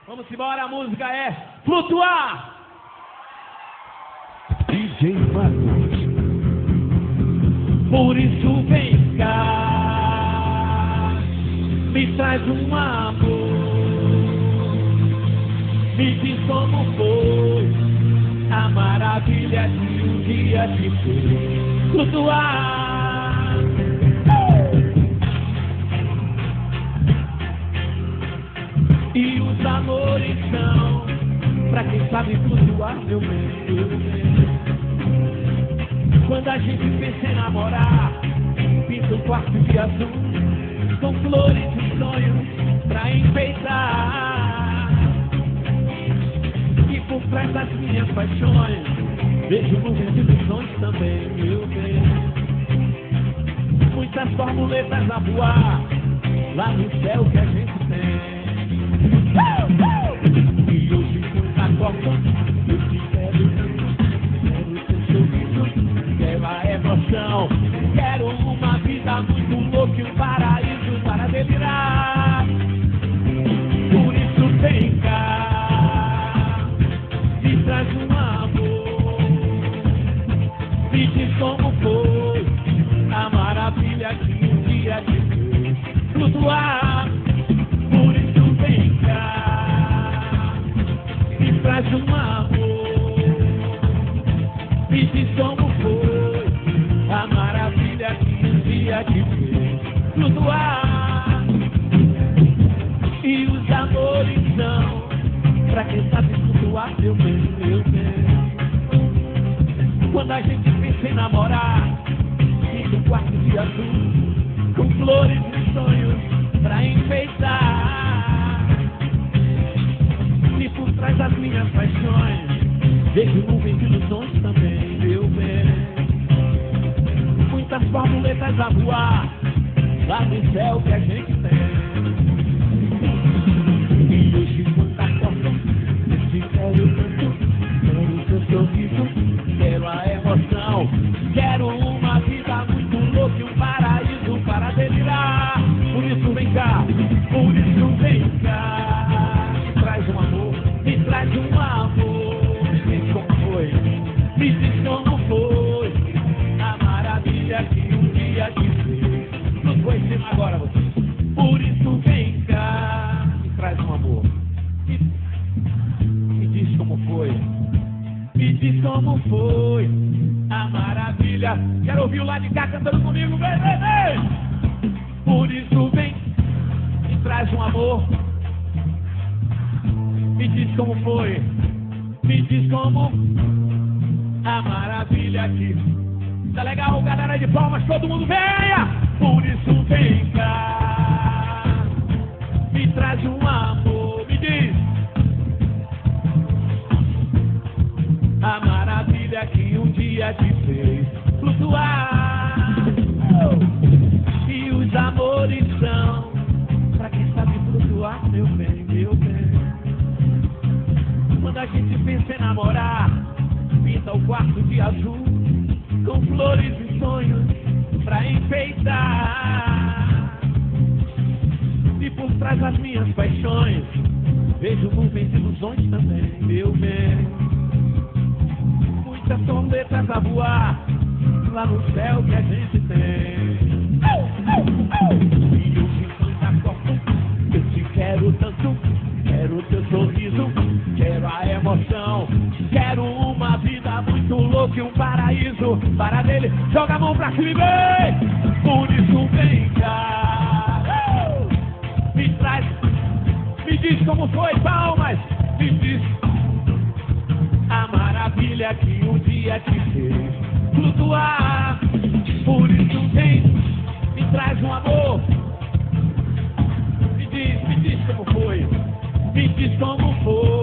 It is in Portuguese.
Vamos embora, a música é Flutuar. DJ Marcos. Por isso vem cá, me traz um amor, me diz como foi a maravilha de um dia te fez flutuar. E os amores são pra quem sabe flutuar, meu bem. Quando a gente pensa em namorar, pinta um quarto de azul com flores e sonhos pra enfeitar. E por trás das minhas paixões vejo nuvens de ilusões também, meu bem. Muitas borboletas a voar lá no céu que a gente tem. E hoje muita copa, eu te quero tanto, quero teu sorriso, quero a emoção, quero uma vida muito louca e um paraíso para delirar. Por isso vem cá, me traz um amor, me diz como foi a maravilha que um dia te fez flutuar. Por isso vem cá, me traz um amor, me diz como foi a maravilha que um dia te fez flutuar. E os amores são pra quem sabe flutuar, meu bem, meu bem. Quando a gente pensa em namorar, pinta um quarto de azul com flores e sonhos pra enfeitar. E por trás das minhas paixões vejo nuvens de ilusões também, meu bem. Muitas borboletas a voar lá no céu que a gente tem. E hoje muita copa, eu te quero tanto, quero o seu sorriso, quero a emoção, quero uma vida muito louca e um paraíso para delirar. Por isso vem cá, por isso vem cá, me traz um amor, me traz um amor, me diz como foi, me diz como foi a maravilha que um dia te fez. Não foi em cima agora, você. Por isso vem cá, me traz um amor, me diz como foi, me diz como foi a maravilha. Quero ouvir o lado de cá cantando comigo, vem, vem, vem. Por isso vem, me traz um amor, me diz como foi, me diz como a maravilha que... Tá legal, galera de palmas, todo mundo venha! Por isso vem cá, me traz um amor, me diz a maravilha que um dia te fez flutuar. E os amores são pra quem sabe flutuar, meu bem, meu bem. Quando a gente pensa em namorar, pinta o quarto de azul com flores e sonhos pra enfeitar. E por trás das minhas paixões vejo nuvens de ilusões também, meu bem. Muitas borboletas a voar lá no céu que a gente tem. E hoje muita copa, eu te quero tanto, quero teu sorriso, quero a emoção, quero uma vida muito louca e um paraíso para dele. Joga a mão pra cima e vem. Por isso vem cá, me traz, me diz como foi, palmas, me diz a maravilha que um dia te fez flutuar. Por isso vem, me traz um amor, me diz como foi, me diz como foi